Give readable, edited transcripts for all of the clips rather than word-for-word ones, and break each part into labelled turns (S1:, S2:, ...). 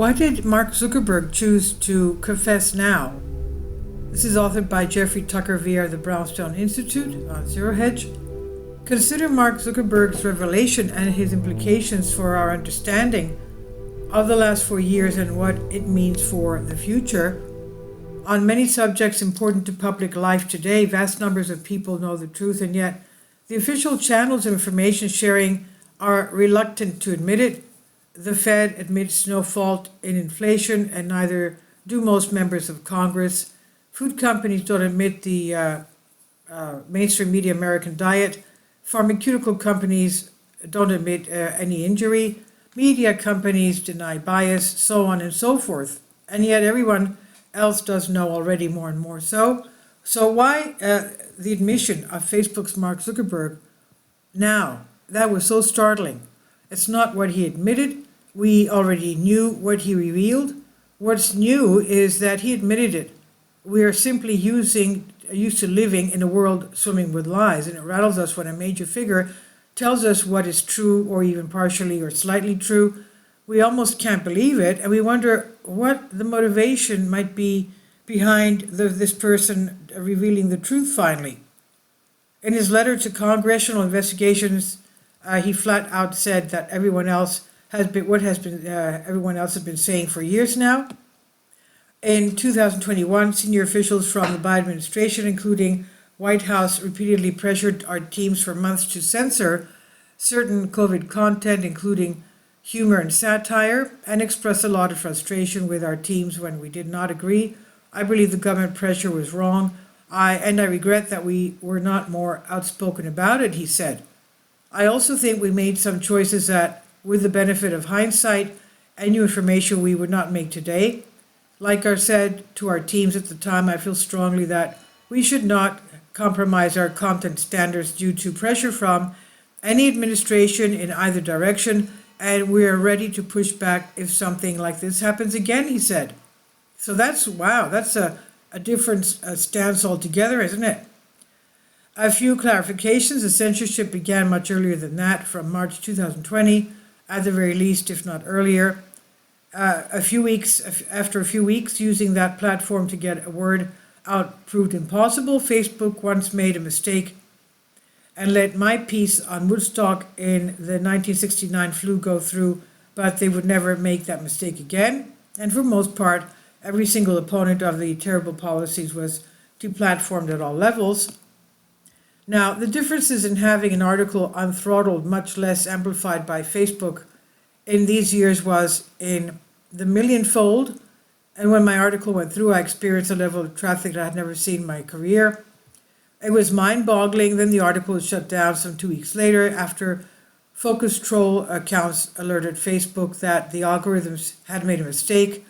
S1: Why did Mark Zuckerberg choose to confess now? This is authored by Jeffrey Tucker via the Brownstone Institute on Zero Hedge. Consider Mark Zuckerberg's revelation and his implications for our understanding of the last 4 years and what it means for the future. On many subjects important to public life today, vast numbers of people know the truth, and yet the official channels of information sharing are reluctant to admit it. The Fed admits no fault in inflation, and neither do most members of Congress. Food companies don't admit the mainstream media American diet. Pharmaceutical companies don't admit any injury. Media companies deny bias, so on and so forth. And yet everyone else does know already more and more so. So why the admission of Facebook's Mark Zuckerberg now? That was so startling. It's not what he admitted. We already knew what he revealed. What's new is that he admitted it. We are simply used to living in a world swimming with lies, and it rattles us when a major figure tells us what is true or even partially or slightly true. We almost can't believe it, and we wonder what the motivation might be behind this person revealing the truth finally. In his letter to congressional investigations, he flat out said that everyone else has been saying for years now. In 2021, senior officials from the Biden administration, including White House, repeatedly pressured our teams for months to censor certain COVID content, including humor and satire, and expressed a lot of frustration with our teams when we did not agree. I believe the government pressure was wrong, I regret that we were not more outspoken about it, he said. I also think we made some choices that, with the benefit of hindsight and new information, we would not make today. Like I said to our teams at the time, I feel strongly that we should not compromise our content standards due to pressure from any administration in either direction, and we are ready to push back if something like this happens again, he said. So that's a different stance altogether, isn't it? A few clarifications. The censorship began much earlier than that, from March 2020, at the very least, if not earlier. After a few weeks, using that platform to get a word out proved impossible. Facebook once made a mistake and let my piece on Woodstock in the 1969 flu go through, but they would never make that mistake again. And for most part, every single opponent of the terrible policies was deplatformed at all levels. Now, the differences in having an article unthrottled, much less amplified by Facebook in these years, was in the millionfold. And when my article went through, I experienced a level of traffic that I had never seen in my career. It was mind-boggling. Then the article was shut down some 2 weeks later after focus troll accounts alerted Facebook that the algorithms had made a mistake.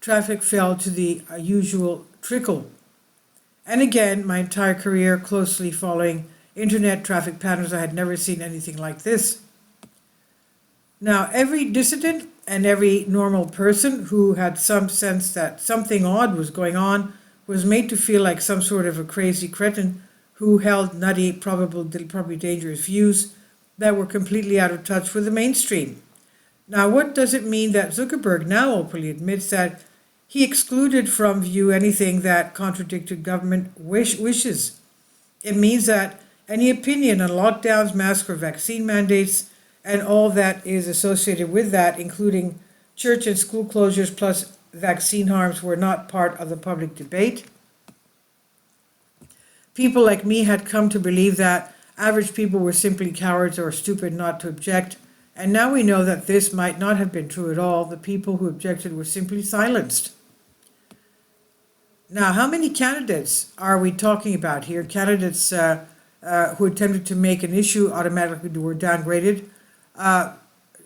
S1: Traffic fell to the usual trickle. And again, my entire career closely following internet traffic patterns, I had never seen anything like this. Now, every dissident and every normal person who had some sense that something odd was going on was made to feel like some sort of a crazy cretin who held nutty, probably dangerous views that were completely out of touch with the mainstream. Now, what does it mean that Zuckerberg now openly admits that he excluded from view anything that contradicted government wishes? It means that any opinion on lockdowns, masks, or vaccine mandates, and all that is associated with that, including church and school closures plus vaccine harms, were not part of the public debate. People like me had come to believe that average people were simply cowards or stupid not to object, and now we know that this might not have been true at all. The people who objected were simply silenced. Now, how many candidates are we talking about here? Candidates who attempted to make an issue automatically were downgraded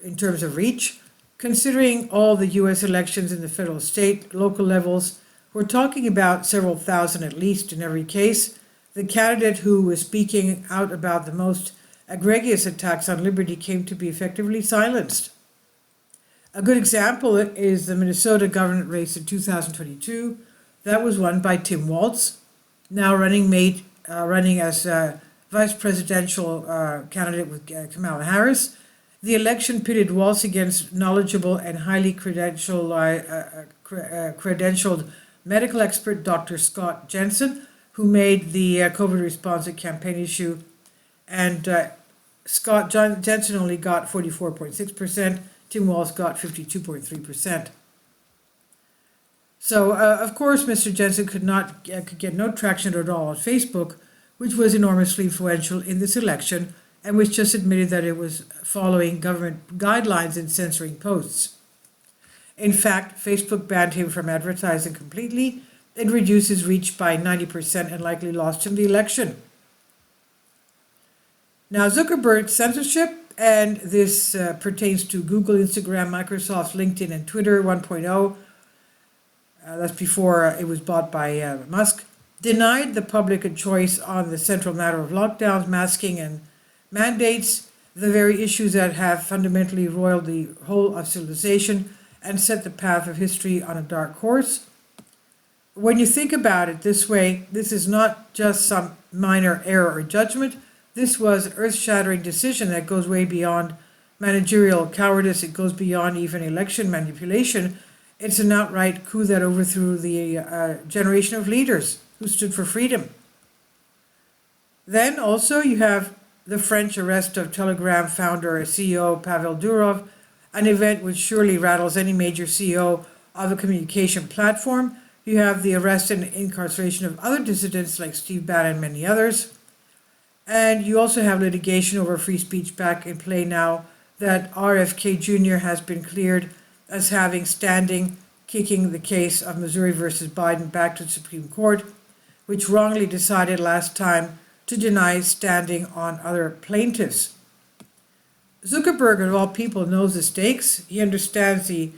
S1: in terms of reach. Considering all the U.S. elections in the federal, state, local levels, we're talking about several thousand at least in every case. The candidate who was speaking out about the most egregious attacks on liberty came to be effectively silenced. A good example is the Minnesota government race in 2022. That was won by Tim Walz, now running as vice presidential candidate with Kamala Harris. The election pitted Walz against knowledgeable and highly credentialed medical expert Dr. Scott Jensen, who made the COVID response a campaign issue, and Jensen only got 44.6%, Tim Walz got 52.3%. So, of course, Mr. Jensen could get no traction at all on Facebook, which was enormously influential in this election, and which just admitted that it was following government guidelines in censoring posts. In fact, Facebook banned him from advertising completely and reduced his reach by 90% and likely lost him the election. Now, Zuckerberg's censorship, and this pertains to Google, Instagram, Microsoft, LinkedIn, and Twitter 1.0, that's before it was bought by Musk, denied the public a choice on the central matter of lockdowns, masking, and mandates, the very issues that have fundamentally roiled the whole of civilization and set the path of history on a dark course. When you think about it this way, this is not just some minor error or judgment. This was an earth-shattering decision that goes way beyond managerial cowardice. It goes beyond even election manipulation. It's an outright coup that overthrew the generation of leaders who stood for freedom. Then also you have the French arrest of Telegram founder and CEO Pavel Durov, an event which surely rattles any major CEO of a communication platform. You have the arrest and incarceration of other dissidents like Steve Bannon and many others. And you also have litigation over free speech back in play now that RFK Jr. has been cleared as having standing, kicking the case of Missouri versus Biden back to the Supreme Court, which wrongly decided last time to deny standing on other plaintiffs. Zuckerberg, of all people, knows the stakes. He understands the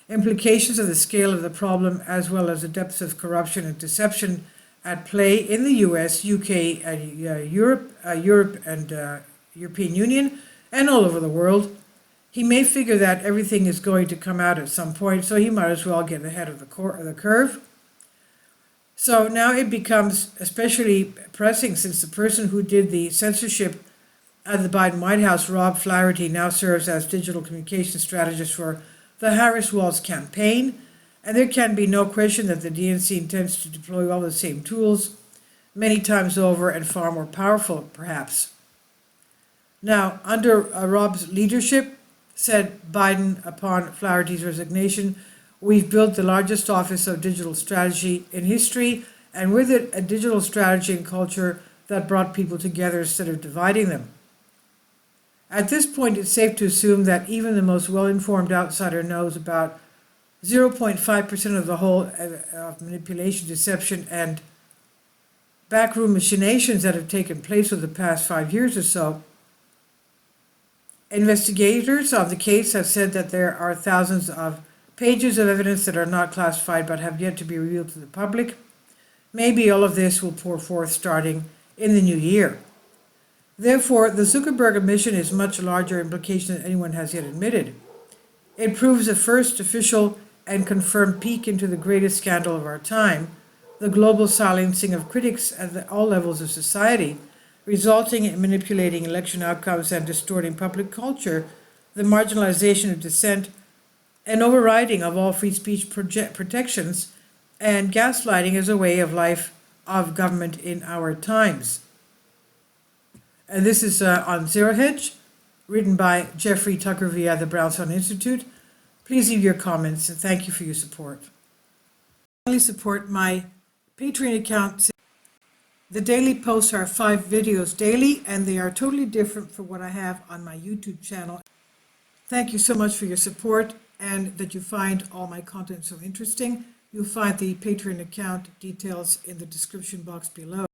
S1: implications of the scale of the problem as well as the depths of corruption and deception at play in the US, UK, and Europe and European Union, and all over the world. He may figure that everything is going to come out at some point, so he might as well get ahead of the curve. So now it becomes especially pressing since the person who did the censorship at the Biden White House, Rob Flaherty, now serves as digital communication strategist for the Harris-Walz campaign. And there can be no question that the DNC intends to deploy all the same tools, many times over and far more powerful, perhaps. Now, under Rob's leadership, said Biden upon Flaherty's resignation, we've built the largest office of digital strategy in history, and with it, a digital strategy and culture that brought people together instead of dividing them. At this point, it's safe to assume that even the most well-informed outsider knows about 0.5% of the whole of manipulation, deception, and backroom machinations that have taken place over the past 5 years or so. Investigators of the case have said that there are thousands of pages of evidence that are not classified but have yet to be revealed to the public. Maybe all of this will pour forth starting in the new year. Therefore, the Zuckerberg admission is much larger implication than anyone has yet admitted. It proves a first official and confirmed peek into the greatest scandal of our time, the global silencing of critics at all levels of society, resulting in manipulating election outcomes and distorting public culture, the marginalization of dissent, and overriding of all free speech protections, and gaslighting as a way of life of government in our times. And this is on Zero Hedge, written by Jeffrey Tucker via the Brownstone Institute. Please leave your comments, and thank you for your support. Finally, support my Patreon account. The daily posts are 5 videos daily, and they are totally different from what I have on my YouTube channel. Thank you so much for your support, and that you find all my content so interesting. You'll find the Patreon account details in the description box below.